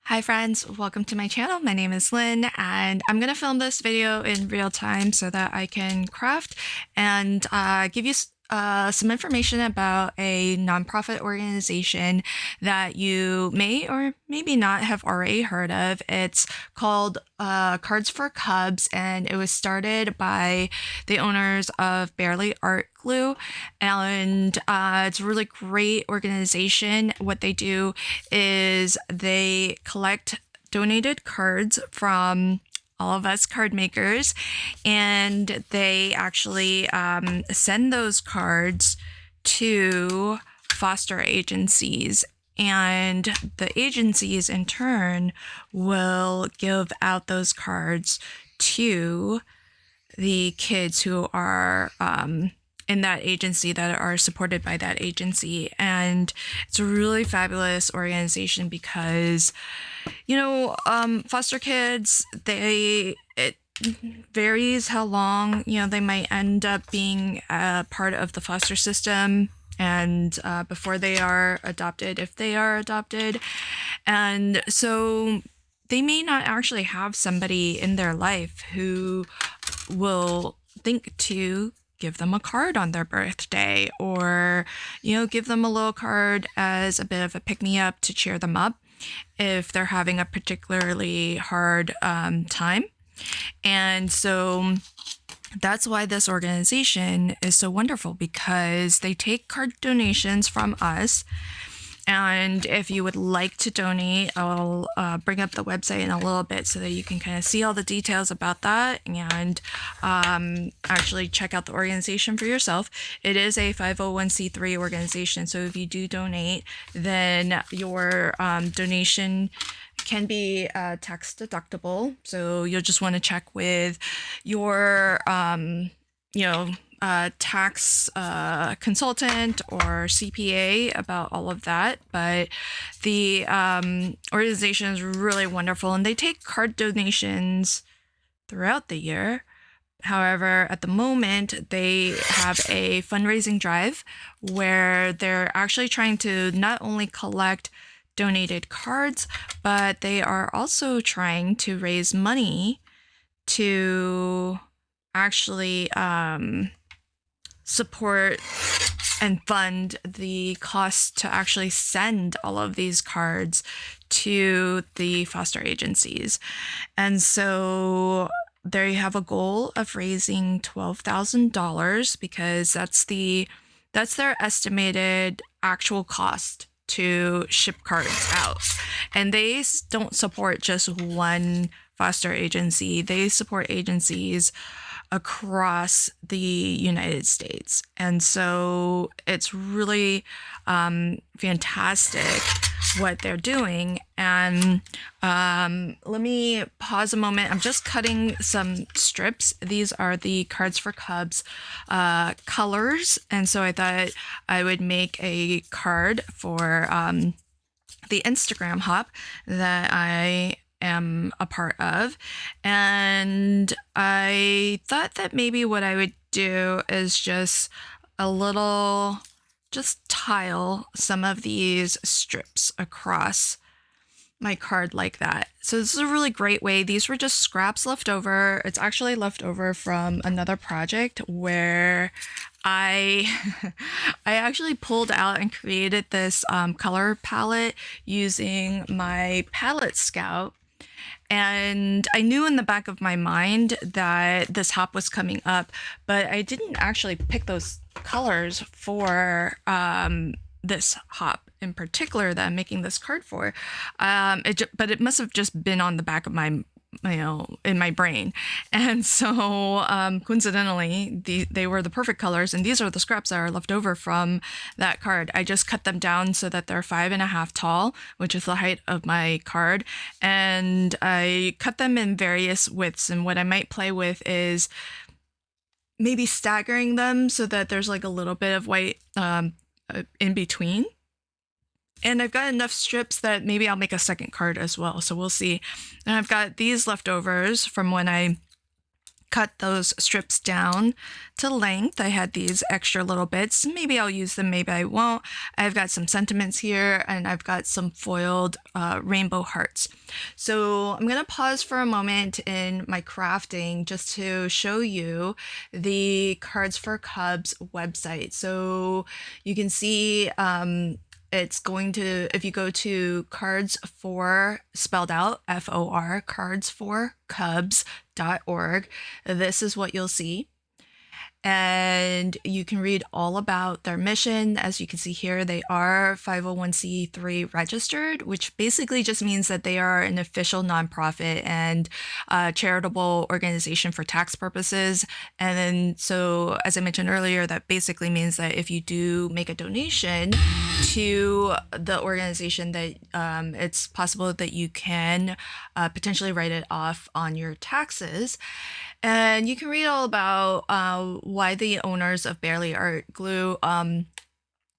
Hi friends, welcome to my channel. My name is Lynn and I'm going to film this video in real time so that I can craft and give you some information about a nonprofit organization that you may or maybe not have already heard of. It's called Cards for Cubs, and it was started by the owners of Barely Art Glue, and it's a really great organization. What they do is they collect donated cards from all of us card makers, and they actually send those cards to foster agencies, and the agencies in turn will give out those cards to the kids who are in that agency, that are supported by that agency. And it's a really fabulous organization because foster kids, it varies how long, they might end up being a part of the foster system and before they are adopted, if they are adopted. And so they may not actually have somebody in their life who will think to give them a card on their birthday, or give them a little card as a bit of a pick-me-up to cheer them up if they're having a particularly hard time. And so that's why this organization is so wonderful, because they take card donations from us. And if you would like to donate, I'll bring up the website in a little bit so that you can kind of see all the details about that and actually check out the organization for yourself. It is a 501c3 organization, so if you do donate, then your donation can be tax deductible. So you'll just want to check with your tax consultant or CPA about all of that. But the organization is really wonderful, and they take card donations throughout the year. However, at the moment, they have a fundraising drive where they're actually trying to not only collect donated cards, but they are also trying to raise money to actually support and fund the cost to actually send all of these cards to the foster agencies. And so they have a goal of raising $12,000, because that's their estimated actual cost to ship cards out. And they don't support just one foster agency. They support agencies across the United States. And so it's really fantastic what they're doing. And let me pause a moment. I'm just cutting some strips. These are the Cards for Cubs colors. And so I thought I would make a card for the Instagram hop that I am a part of. And I thought that maybe what I would do is just tile some of these strips across my card like that. So this is a really great way. These were just scraps left over. It's actually left over from another project where I actually pulled out and created this color palette using my Palette Scout. And I knew in the back of my mind that this hop was coming up, but I didn't actually pick those colors for this hop in particular that I'm making this card for. But it must have just been on the back of my, in my brain. And so coincidentally, they were the perfect colors, and these are the scraps that are left over from that card. I just cut them down so that they're 5.5 tall, which is the height of my card. And I cut them in various widths. And what I might play with is maybe staggering them so that there's like a little bit of white in between. And I've got enough strips that maybe I'll make a second card as well. So we'll see. And I've got these leftovers from when I cut those strips down to length. I had these extra little bits. Maybe I'll use them, maybe I won't. I've got some sentiments here, and I've got some foiled rainbow hearts. So I'm going to pause for a moment in my crafting just to show you the Cards for Cubs website. So you can see it's going to, if you go to cards for, spelled out FOR, cardsforcubs.org, this is what you'll see. And you can read all about their mission. As you can see here, they are 501c3 registered, which basically just means that they are an official nonprofit and charitable organization for tax purposes. And then, so as I mentioned earlier, that basically means that if you do make a donation to the organization, that it's possible that you can potentially write it off on your taxes. And you can read all about why the owners of Barely Art Glue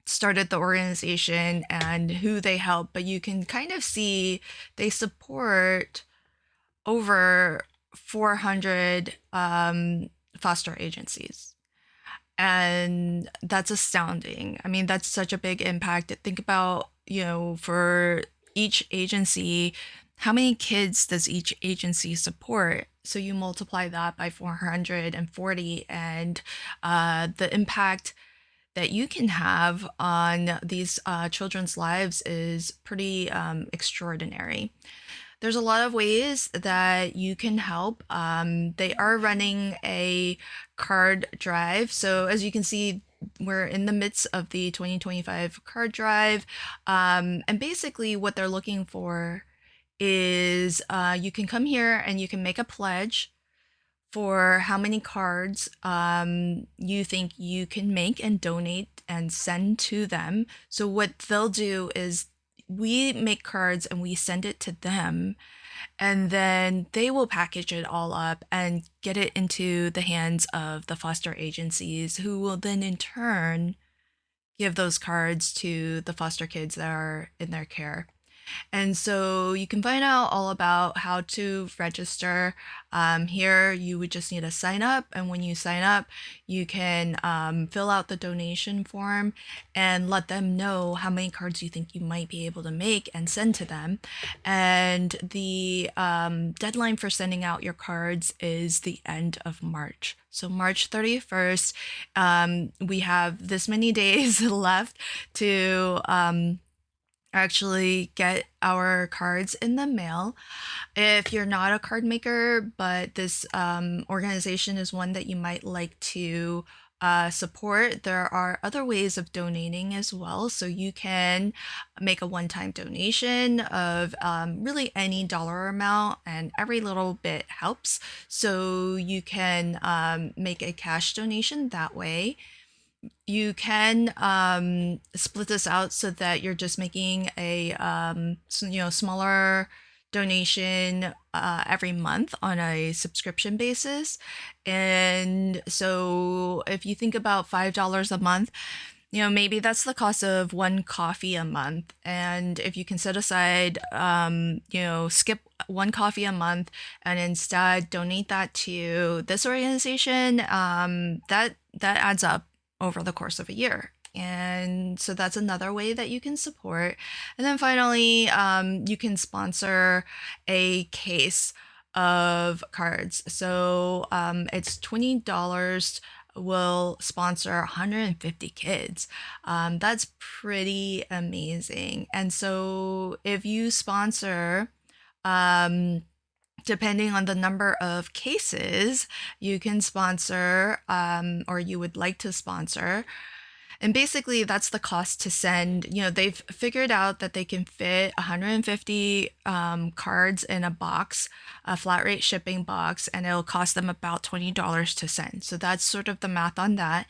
started the organization and who they help. But you can kind of see they support over 400 foster agencies. And that's astounding. I mean, that's such a big impact. Think about, for each agency, how many kids does each agency support? So you multiply that by 440, and the impact that you can have on these children's lives is pretty extraordinary. There's a lot of ways that you can help. They are running a card drive. So as you can see, we're in the midst of the 2025 card drive. And basically what they're looking for is you can come here and you can make a pledge for how many cards you think you can make and donate and send to them. So what they'll do is we make cards and we send it to them, and then they will package it all up and get it into the hands of the foster agencies, who will then in turn give those cards to the foster kids that are in their care. And so you can find out all about how to register. Here, you would just need to sign up. And when you sign up, you can fill out the donation form and let them know how many cards you think you might be able to make and send to them. And the deadline for sending out your cards is the end of March. So March 31st, we have this many days left to actually get our cards in the mail. If you're not a card maker, but this organization is one that you might like to support, there are other ways of donating as well. So you can make a one-time donation of really any dollar amount, and every little bit helps. So you can make a cash donation that way. You can split this out so that you're just making a smaller donation every month on a subscription basis. And so if you think about $5 a month, maybe that's the cost of one coffee a month. And if you can set aside, skip one coffee a month and instead donate that to this organization, that adds up over the course of a year. And so that's another way that you can support. And then finally, you can sponsor a case of cards. So it's $20 will sponsor 150 kids. That's pretty amazing. And so if you sponsor, depending on the number of cases, you can sponsor or you would like to sponsor. And basically, that's the cost to send. They've figured out that they can fit 150 cards in a box, a flat rate shipping box, and it'll cost them about $20 to send. So that's sort of the math on that.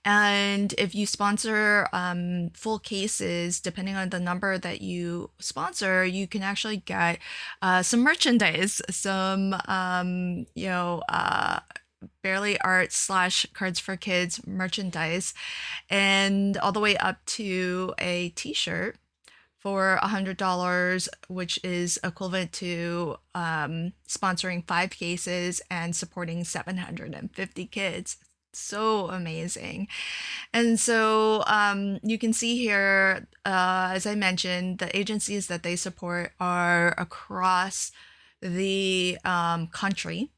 And if you sponsor full cases, depending on the number that you sponsor, you can actually get some merchandise, some, Barely Art / Cards for Kids merchandise, and all the way up to a t-shirt for $100, which is equivalent to sponsoring 5 cases and supporting 750 kids. So amazing. And so you can see here, as I mentioned, the agencies that they support are across the country.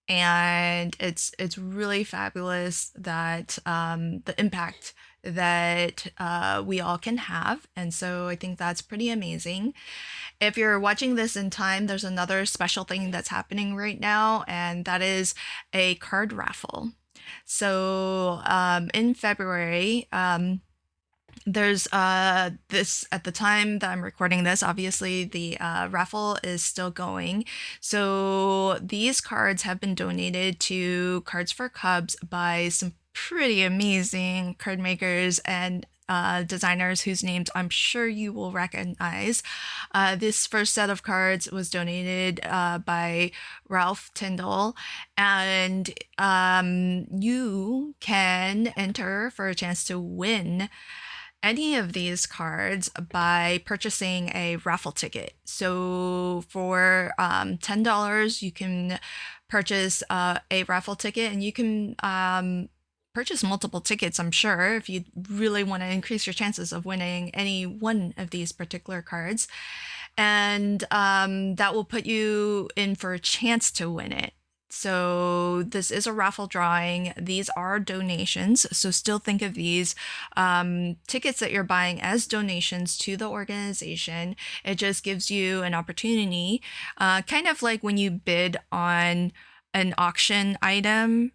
And it's really fabulous that the impact that we all can have. And so I think that's pretty amazing. If you're watching this in time, there's another special thing that's happening right now, and that is a card raffle. So in February, there's this, at the time that I'm recording this, obviously the raffle is still going. So these cards have been donated to Cards for Cubs by some pretty amazing card makers and designers whose names I'm sure you will recognize. This first set of cards was donated by Ralph Tyndall, and you can enter for a chance to win any of these cards by purchasing a raffle ticket. So for $10, you can purchase a raffle ticket, and you can purchase multiple tickets, I'm sure, if you really want to increase your chances of winning any one of these particular cards. And that will put you in for a chance to win it. So this is a raffle drawing. These are donations. So still think of these tickets that you're buying as donations to the organization. It just gives you an opportunity, kind of like when you bid on an auction item.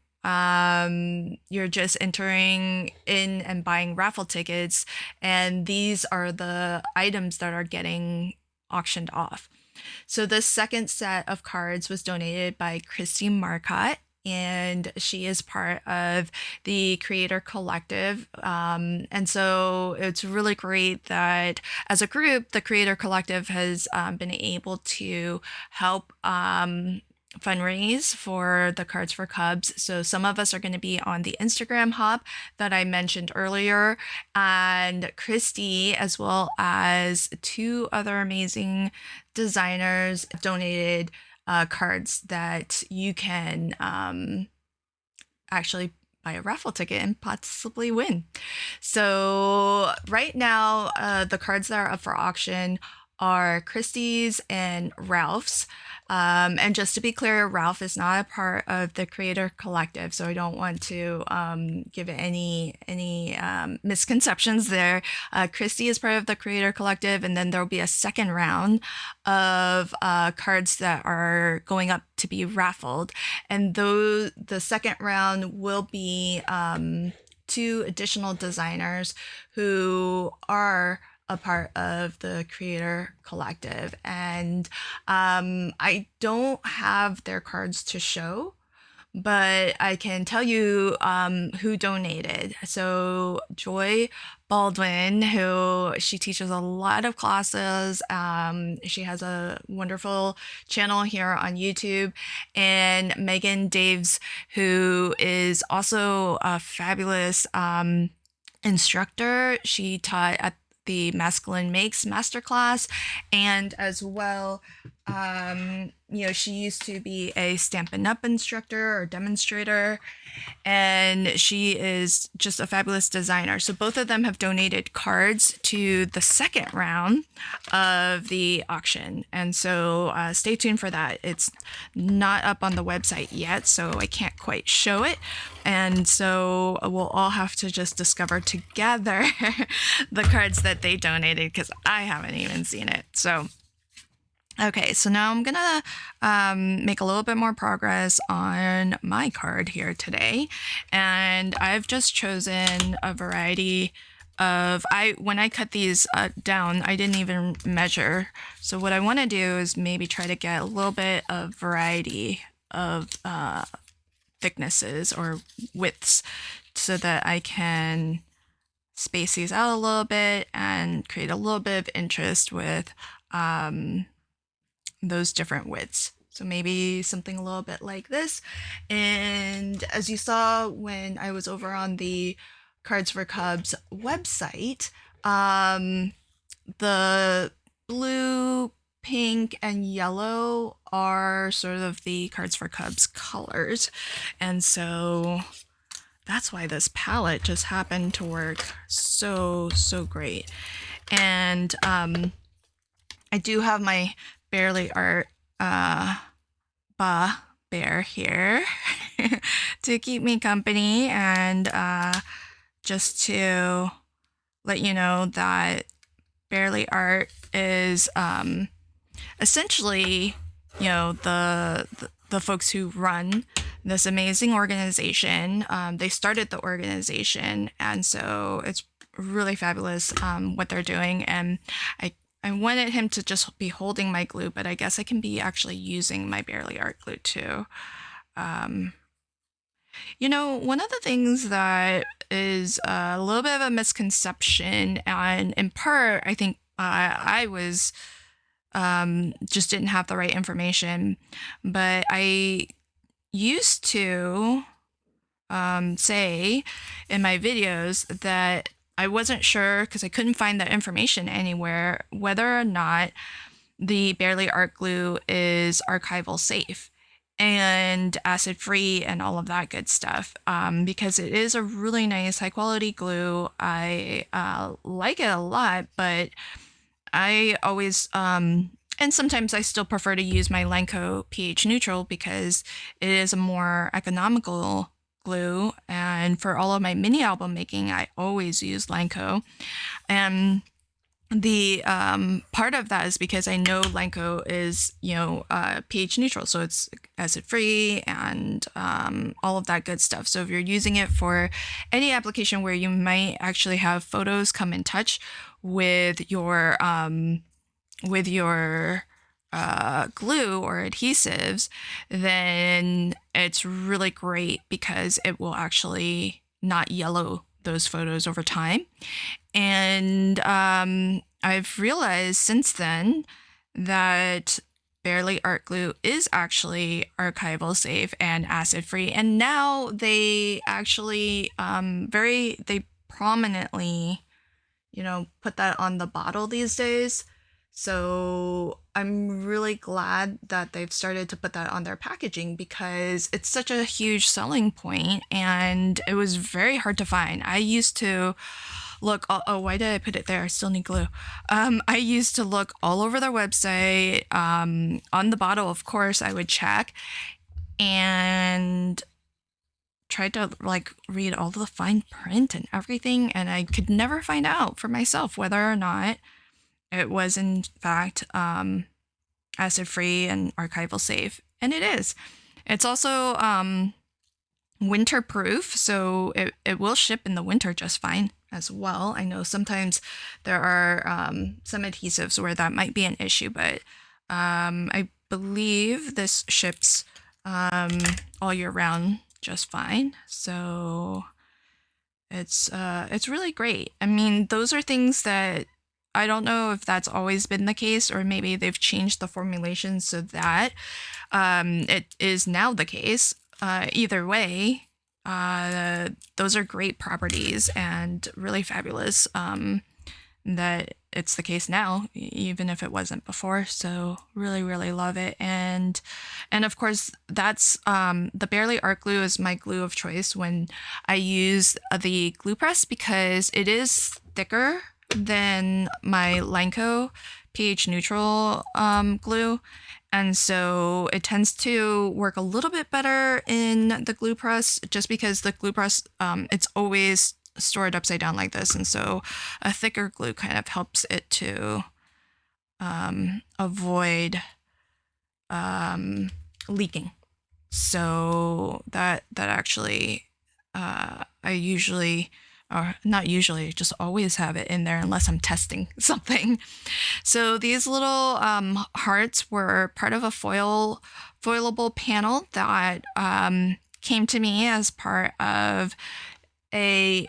You're just entering in and buying raffle tickets, and these are the items that are getting auctioned off. So this second set of cards was donated by Christy Marcotte, and she is part of the Creator Collective. And so it's really great that as a group, the Creator Collective has been able to help fundraise for the Cards for Cubs. So some of us are going to be on the Instagram hub that I mentioned earlier, and Christy, as well as 2 other amazing designers, donated cards that you can actually buy a raffle ticket and possibly win. So right now, the cards that are up for auction are Christie's and Ralph's. And just to be clear, Ralph is not a part of the Creator Collective, so I don't want to give any misconceptions there. Christy is part of the Creator Collective, and then there'll be a second round of cards that are going up to be raffled, and though the second round will be 2 additional designers who are a part of the Creator Collective, and I don't have their cards to show, but I can tell you who donated. So Joy Baldwin, who she teaches a lot of classes. She has a wonderful channel here on YouTube, and Megan Daves, who is also a fabulous instructor. She taught at the Masculine Makes Masterclass, and as well, she used to be a Stampin' Up instructor or demonstrator, and she is just a fabulous designer. So both of them have donated cards to the second round of the auction, and so stay tuned for that. It's not up on the website yet, so I can't quite show it, and so we'll all have to just discover together the cards that they donated, because I haven't even seen it. So okay, so now I'm gonna make a little bit more progress on my card here today, and I've just chosen a variety of, when I cut these down, I didn't even measure. So what I want to do is maybe try to get a little bit of variety of thicknesses or widths, so that I can space these out a little bit and create a little bit of interest with those different widths. So maybe something a little bit like this. And as you saw when I was over on the Cards for Cubs website, the blue, pink, and yellow are sort of the Cards for Cubs colors. And so that's why this palette just happened to work so great. And I do have my Barely Art bear here to keep me company, and just to let you know that Barely Art is essentially, the folks who run this amazing organization. They started the organization, and so it's really fabulous what they're doing. And I wanted him to just be holding my glue, but I guess I can be actually using my Barely Art glue too. One of the things that is a little bit of a misconception, and in part, I think I was just didn't have the right information, but I used to say in my videos that I wasn't sure, because I couldn't find that information anywhere, whether or not the Barely Art glue is archival safe and acid free and all of that good stuff, because it is a really nice high quality glue. I like it a lot, but I always and sometimes I still prefer to use my Lenco pH neutral because it is a more economical glue, and for all of my mini album making I always use Lenco. And the part of that is because I know Lenco is pH neutral, so it's acid free and all of that good stuff. So if you're using it for any application where you might actually have photos come in touch with your glue or adhesives, then it's really great because it will actually not yellow those photos over time. And I've realized since then that Barely Art glue is actually archival safe and acid free. And now they actually they prominently, put that on the bottle these days. So I'm really glad that they've started to put that on their packaging because it's such a huge selling point, and it was very hard to find. I used to look, why did I put it there? I still need glue. I used to look all over their website. On the bottle, of course, I would check and tried to read all the fine print and everything, and I could never find out for myself whether or not it was in fact acid free and archival safe, and it is. It's also winter proof, so it will ship in the winter just fine as well. I know sometimes there are some adhesives where that might be an issue, but I believe this ships all year round just fine. So it's really great. I mean, those are things that I don't know if that's always been the case, or maybe they've changed the formulation so that it is now the case. Either way, those are great properties and really fabulous that it's the case now, even if it wasn't before. So really love it. And of course, that's the Barely Art glue is my glue of choice when I use the glue press, because it is thicker than my Lenco pH neutral glue, and so it tends to work a little bit better in the glue press, just because the glue press it's always stored upside down like this, and so a thicker glue kind of helps it to avoid leaking. So that actually I usually, or not usually, just always have it in there unless I'm testing something. So these little hearts were part of a foilable panel that came to me as part of a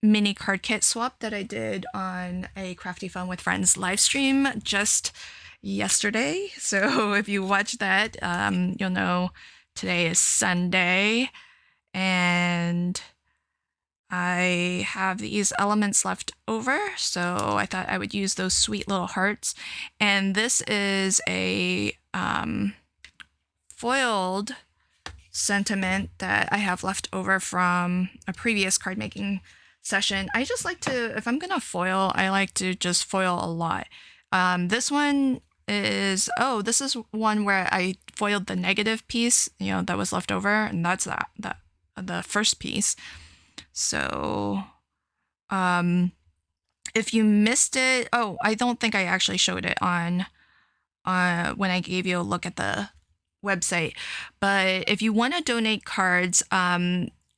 mini card kit swap that I did on a Crafty Fun with Friends live stream just yesterday. So if you watch that, you'll know today is Sunday, and I have these elements left over, so I thought I would use those sweet little hearts. And this is a foiled sentiment that I have left over from a previous card making session. I just like to, if I'm gonna foil, I like to just foil a lot. This one is, this is one where I foiled the negative piece, that was left over, and that's the first piece. So, if you missed it, I don't think I actually showed it on when I gave you a look at the website. But if you want to donate cards,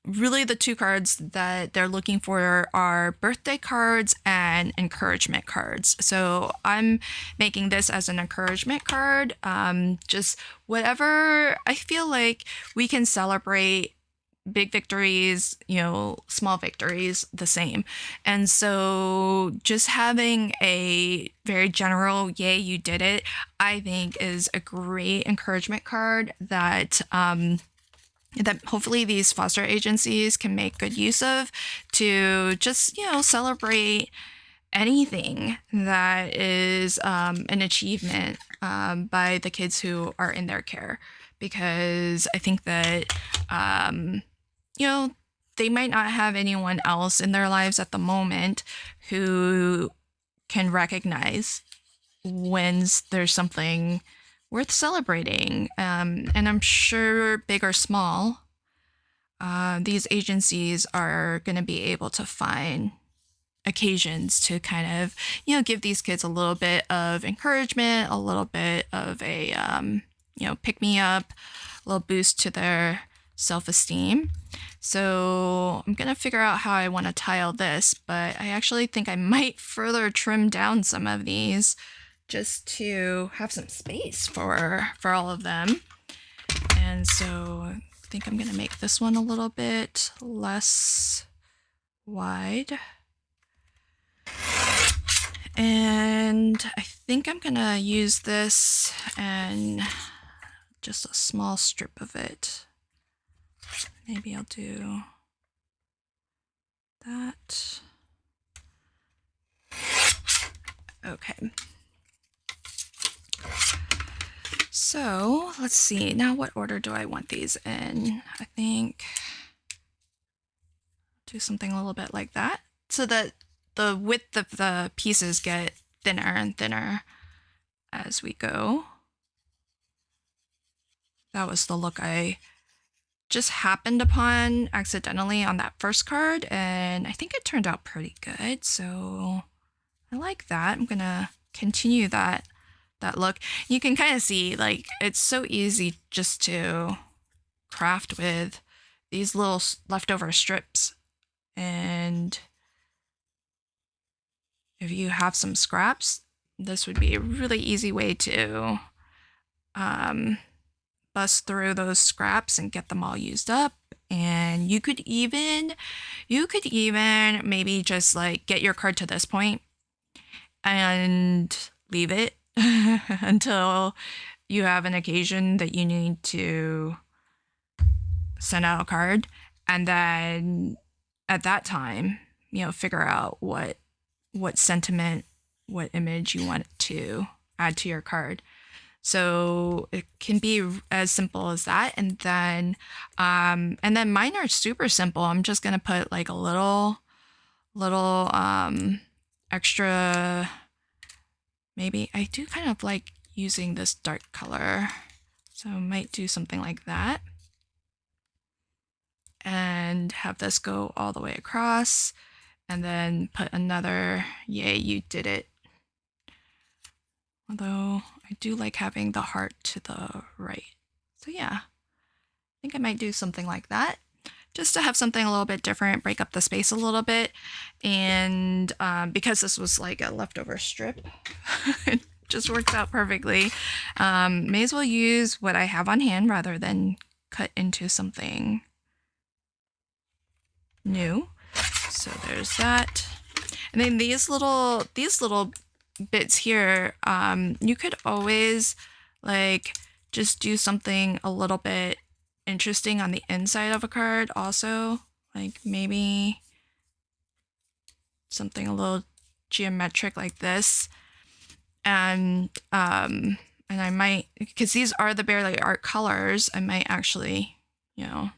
really the two cards that they're looking for are birthday cards and encouragement cards. So I'm making this as an encouragement card. Just whatever I feel like we can celebrate big victories, small victories the same. And so just having a very general, yay, you did it, I think is a great encouragement card that that hopefully these foster agencies can make good use of to just, celebrate anything that is an achievement by the kids who are in their care. Because I think that, they might not have anyone else in their lives at the moment who can recognize when there's something worth celebrating. And I'm sure, big or small, these agencies are going to be able to find occasions to kind of, give these kids a little bit of encouragement, a little bit of a, pick me up, a little boost to their self-esteem. So I'm going to figure out how I want to tile this, but I actually think I might further trim down some of these just to have some space for all of them. And so I think I'm going to make this one a little bit less wide. And I think I'm going to use this and just a small strip of it. Maybe I'll do that. Okay. So let's see. Now, what order do I want these in? I think do something a little bit like that so that the width of the pieces get thinner and thinner as we go. That was the look I just happened upon accidentally on that first card, and I think it turned out pretty good. So I like that. I'm gonna continue that look. You can kind of see, like, it's so easy just to craft with these little leftover strips. And if you have some scraps, this would be a really easy way to bust through those scraps and get them all used up. And you could even maybe just like get your card to this point and leave it until you have an occasion that you need to send out a card, and then at that time, figure out what sentiment, what image you want to add to your card. So it can be as simple as that. And then mine are super simple. I'm just going to put like a little extra, maybe I do kind of like using this dark color. So I might do something like that and have this go all the way across, and then put another, yay, you did it. Although I do like having the heart to the right. So yeah, I think I might do something like that just to have something a little bit different, break up the space a little bit. And because this was like a leftover strip, it just works out perfectly. May as well use what I have on hand rather than cut into something new. So there's that. And then these little bits here, you could always like just do something a little bit interesting on the inside of a card also. Like maybe something a little geometric like this. And I might, because these are the Barely Art colors, I might actually, you know,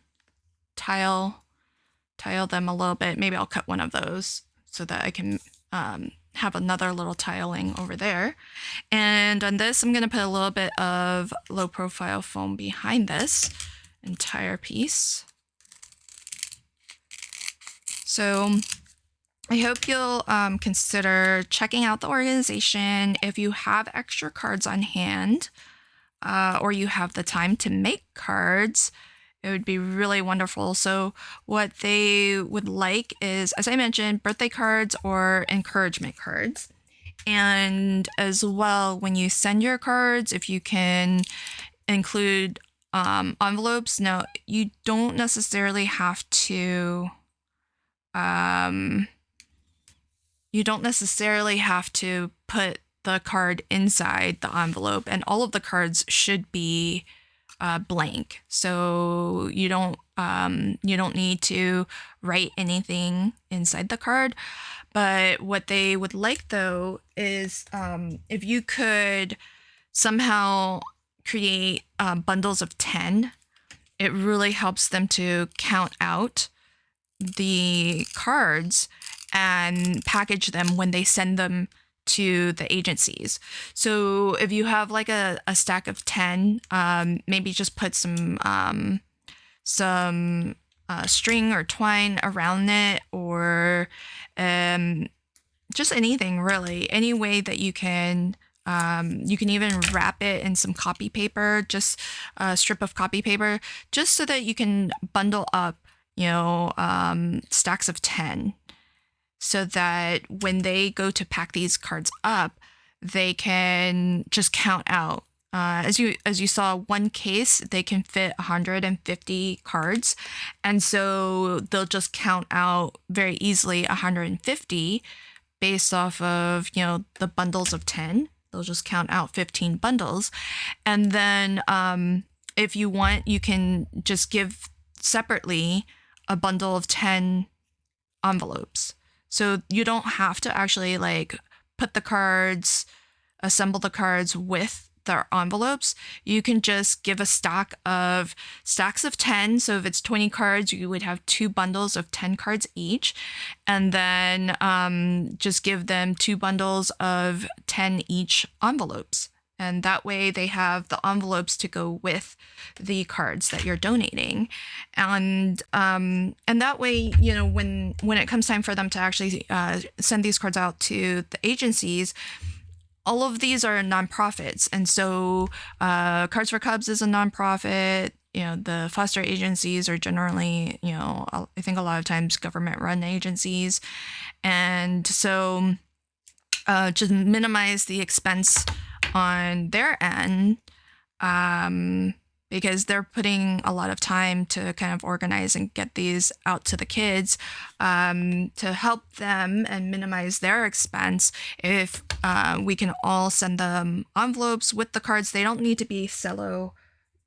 tile them a little bit. Maybe I'll cut one of those so that I can have another little tiling over there. And on this, I'm going to put a little bit of low profile foam behind this entire piece. So I hope you'll consider checking out the organization. If you have extra cards on hand, or you have the time to make cards, it would be really wonderful. So what they would like is, as I mentioned, birthday cards or encouragement cards. And as well, when you send your cards, if you can include envelopes. Now, you don't necessarily have to put the card inside the envelope, and all of the cards should be blank. So you don't need to write anything inside the card. But what they would like, though, is if you could somehow create bundles of 10, it really helps them to count out the cards and package them when they send them to the agencies. So if you have like a stack of 10, maybe just put some string or twine around it, or just anything really. Any way that you can even wrap it in some copy paper, just a strip of copy paper, just so that you can bundle up, stacks of 10. So that when they go to pack these cards up, they can just count out. As you saw, one case, they can fit 150 cards. And so they'll just count out very easily 150 based off of, the bundles of 10. They'll just count out 15 bundles. And then if you want, you can just give separately a bundle of 10 envelopes. So you don't have to actually put the cards, assemble the cards with their envelopes. You can just give a stacks of 10. So if it's 20 cards, you would have 2 bundles of 10 cards each. And then just give them 2 bundles of 10 each envelopes. And that way they have the envelopes to go with the cards that you're donating. And that way, when it comes time for them to actually send these cards out to the agencies, all of these are nonprofits. And so Cards for Cubs is a nonprofit. The foster agencies are generally, I think a lot of times government-run agencies. And so just minimize the expense on their end, because they're putting a lot of time to kind of organize and get these out to the kids, to help them and minimize their expense. If we can all send them envelopes with the cards, they don't need to be cello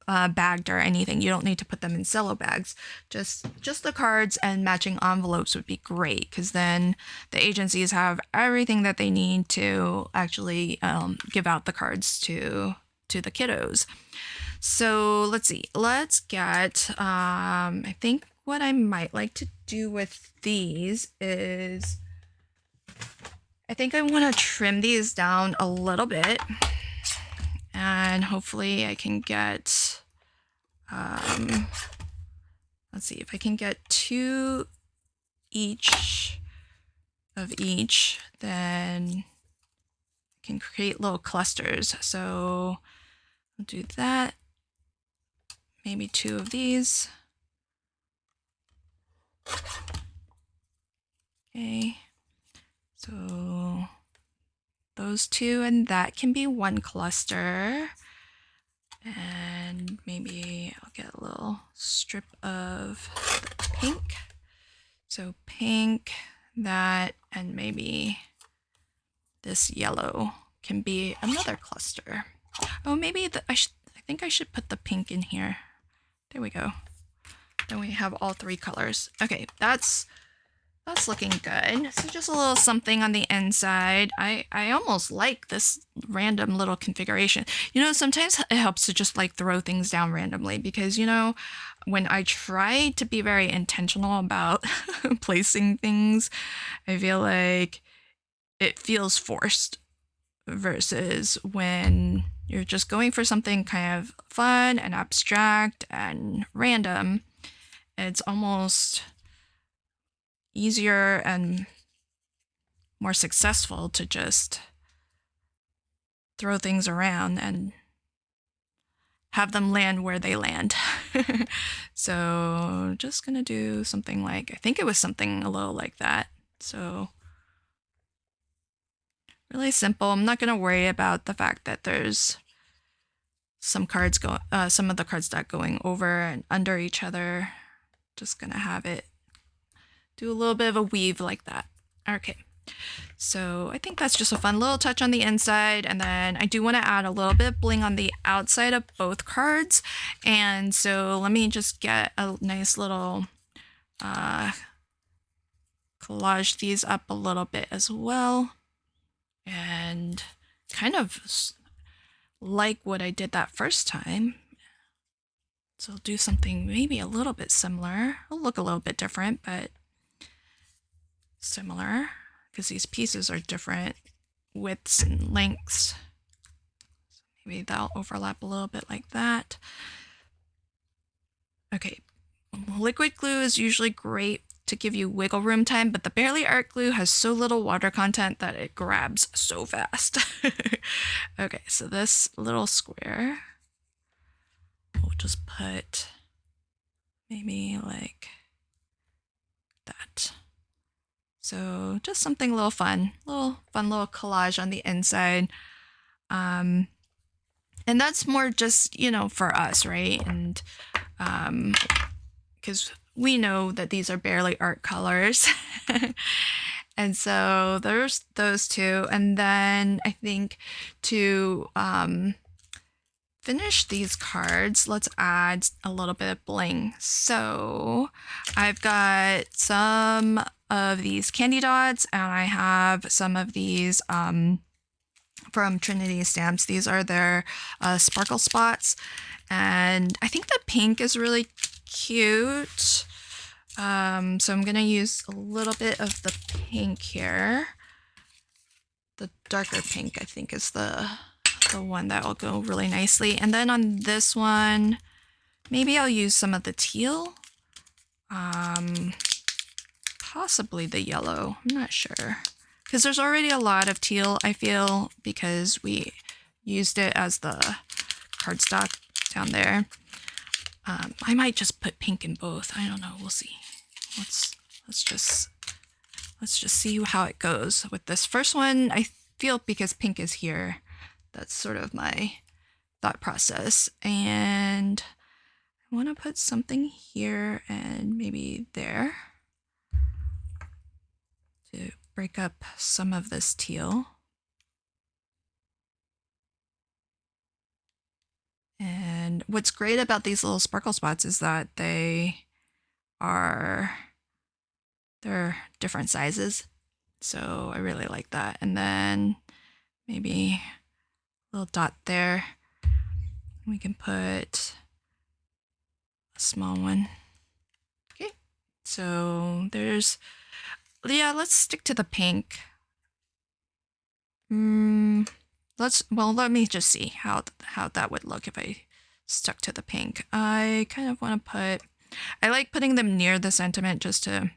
bagged or anything. You don't need to put them in cello bags. Just the cards and matching envelopes would be great, because then the agencies have everything that they need to actually give out the cards to the kiddos. So let's see. Let's get, I think what I might like to do with these is, I think I want to trim these down a little bit. And hopefully I can get, let's see if I can get 2 each of each, then I can create little clusters. So I'll do that. Maybe 2 of these. Okay. So those 2, and that can be 1 cluster. And maybe I'll get a little strip of the pink. So pink, that, and maybe this yellow can be another cluster. Oh, maybe I think I should put the pink in here. There we go. Then we have all 3 colors. Okay, that's That's looking good. So just a little something on the inside. I almost like this random little configuration. You know, sometimes it helps to just like throw things down randomly because, you know, when I try to be very intentional about placing things, I feel like it feels forced versus when you're just going for something kind of fun and abstract and random. It's almost easier and more successful to just throw things around and have them land where they land. So just gonna do something like, I think it was something a little like that. So really simple. I'm not gonna worry about the fact that there's some of the cards that going over and under each other. Just gonna have it do a little bit of a weave like that. Okay. So I think that's just a fun little touch on the inside. And then I do want to add a little bit of bling on the outside of both cards. And so let me just get a nice little collage these up a little bit as well. And kind of like what I did that first time. So I'll do something maybe a little bit similar. It'll look a little bit different, but similar. Because these pieces are different widths and lengths. So maybe that'll overlap a little bit like that. Okay, liquid glue is usually great to give you wiggle room time, but the Barely Art glue has so little water content that it grabs so fast. Okay, so this little square, we'll just put maybe like that. So just something a little fun little collage on the inside. And that's more just, you know, for us, right? And because we know that these are Barely Art colors. And so there's those two. And then I think to finish these cards, let's add a little bit of bling. So I've got some of these candy dots and I have some of these from Trinity Stamps. These are their sparkle spots. And I think the pink is really cute. So I'm going to use a little bit of the pink here. The darker pink, I think, is the one that will go really nicely. And then on this one, maybe I'll use some of the teal. Possibly the yellow. I'm not sure. Because there's already a lot of teal, I feel, because we used it as the cardstock down there. I might just put pink in both. I don't know. We'll see. Let's just see how it goes with this first one. I feel because pink is here, that's sort of my thought process. And I want to put something here and maybe there to break up some of this teal. And what's great about these little sparkle spots is that they're different sizes. So I really like that. And then maybe a little dot there. We can put a small one. Okay. So let's stick to the pink. Let me just see how that would look if I stuck to the pink. I kind of want to I like putting them near the sentiment just to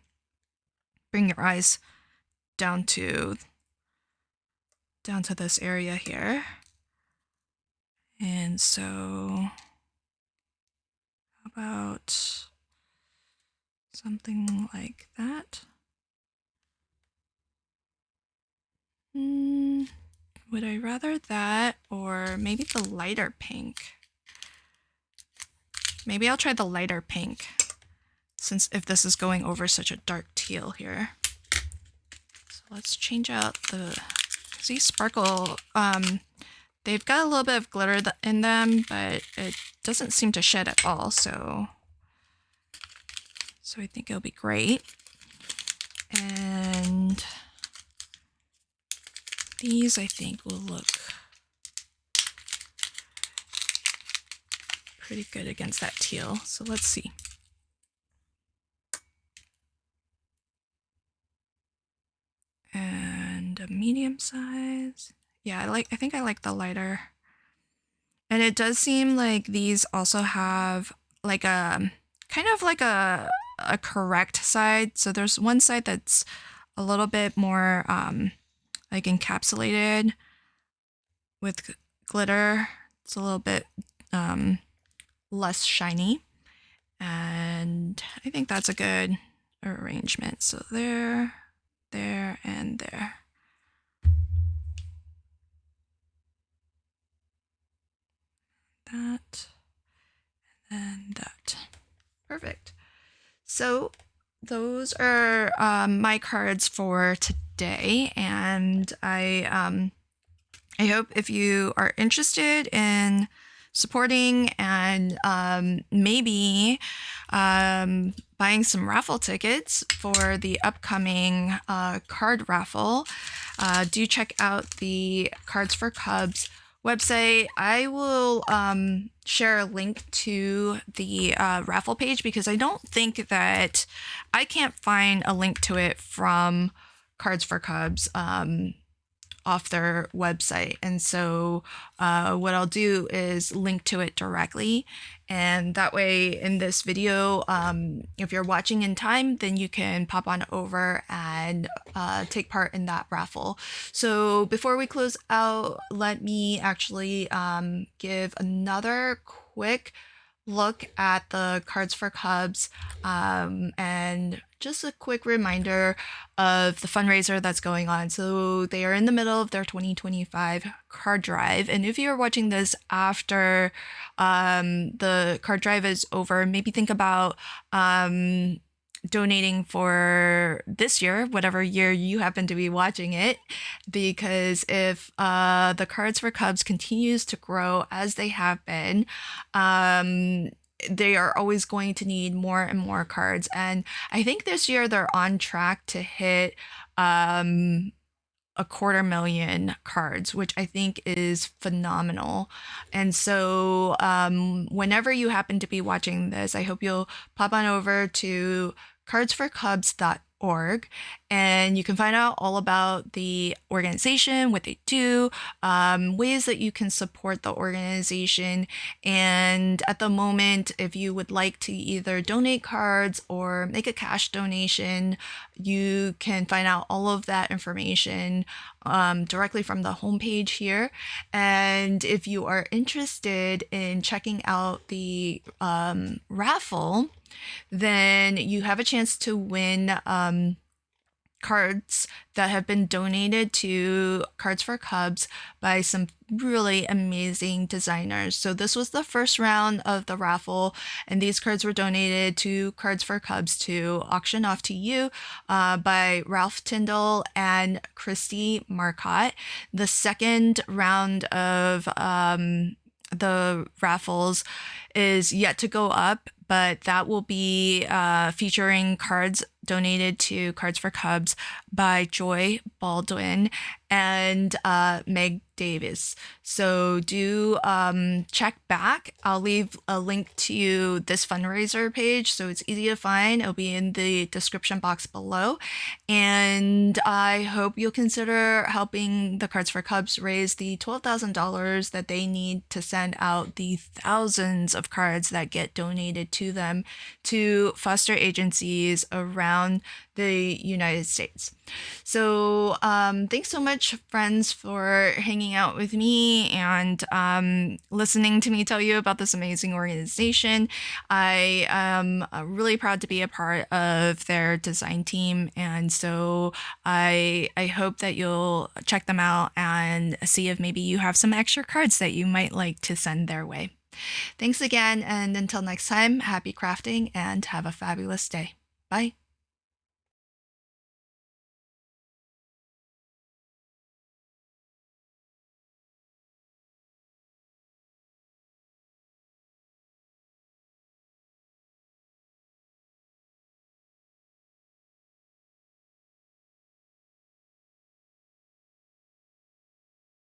bring your eyes down to this area here. And so how about something like that? Would I rather that or maybe the lighter pink? Maybe I'll try the lighter pink, since if this is going over such a dark teal here. So let's change out these sparkle, they've got a little bit of glitter in them, but it doesn't seem to shed at all, so I think it'll be great. And these I think will look pretty good against that teal. So let's see. And a medium size. Yeah, I think I like the lighter. And it does seem like these also have like a kind of like a correct side. So there's one side that's a little bit more like encapsulated with glitter. It's a little bit less shiny. And I think that's a good arrangement. So there, and there. That, and that. Perfect. So those are my cards for today, and I hope if you are interested in supporting and maybe buying some raffle tickets for the upcoming card raffle, do check out the Cards for Cubs website. I will share a link to the raffle page because I don't think that I can't find a link to it from Cards for Cubs off their website. And so what I'll do is link to it directly. And that way in this video, if you're watching in time, then you can pop on over and take part in that raffle. So before we close out, let me actually give another quick look at the Cards for Cubs and just a quick reminder of the fundraiser that's going on. So they are in the middle of their 2025 card drive. And if you're watching this after the card drive is over, maybe think about donating for this year, whatever year you happen to be watching it, because if the Cards for Cubs continues to grow as they have been, they are always going to need more and more cards. And I think this year they're on track to hit 250,000 cards, which I think is phenomenal. And so whenever you happen to be watching this, I hope you'll pop on over to cardsforcubs.org and you can find out all about the organization, what they do, ways that you can support the organization. And at the moment, if you would like to either donate cards or make a cash donation, you can find out all of that information directly from the homepage here. And if you are interested in checking out the raffle, then you have a chance to win cards that have been donated to Cards for Cubs by some really amazing designers. So this was the first round of the raffle, and these cards were donated to Cards for Cubs to auction off to you by Ralph Tyndall and Christy Marcotte. The second round of the raffles is yet to go up, but that will be featuring cards donated to Cards for Cubs by Joy Baldwin and Meg Davis. So do check back. I'll leave a link to this fundraiser page so it's easy to find. It'll be in the description box below. And I hope you'll consider helping the Cards for Cubs raise the $12,000 that they need to send out the thousands of cards that get donated to them to foster agencies around the United States. So thanks so much, friends, for hanging out with me and listening to me tell you about this amazing organization. I am really proud to be a part of their design team, and so I hope that you'll check them out and see if maybe you have some extra cards that you might like to send their way. Thanks again, and until next time, happy crafting and have a fabulous day. Bye.